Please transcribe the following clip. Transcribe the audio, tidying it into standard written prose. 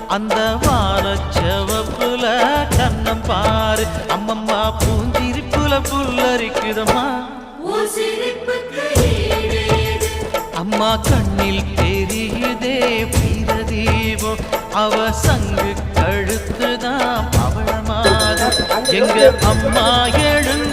அந்த வானச்சவப்புல கண்ணம் பாரு அம்மம்மா பூஞ்சிரிப்புல புல்லரிக்குதம்மா அம்மா கண்ணில் தெரியுதே வீரதீபம் அவ சங்கு கழுத்துதான் பவளமாக எங்க அம்மா எழுந்து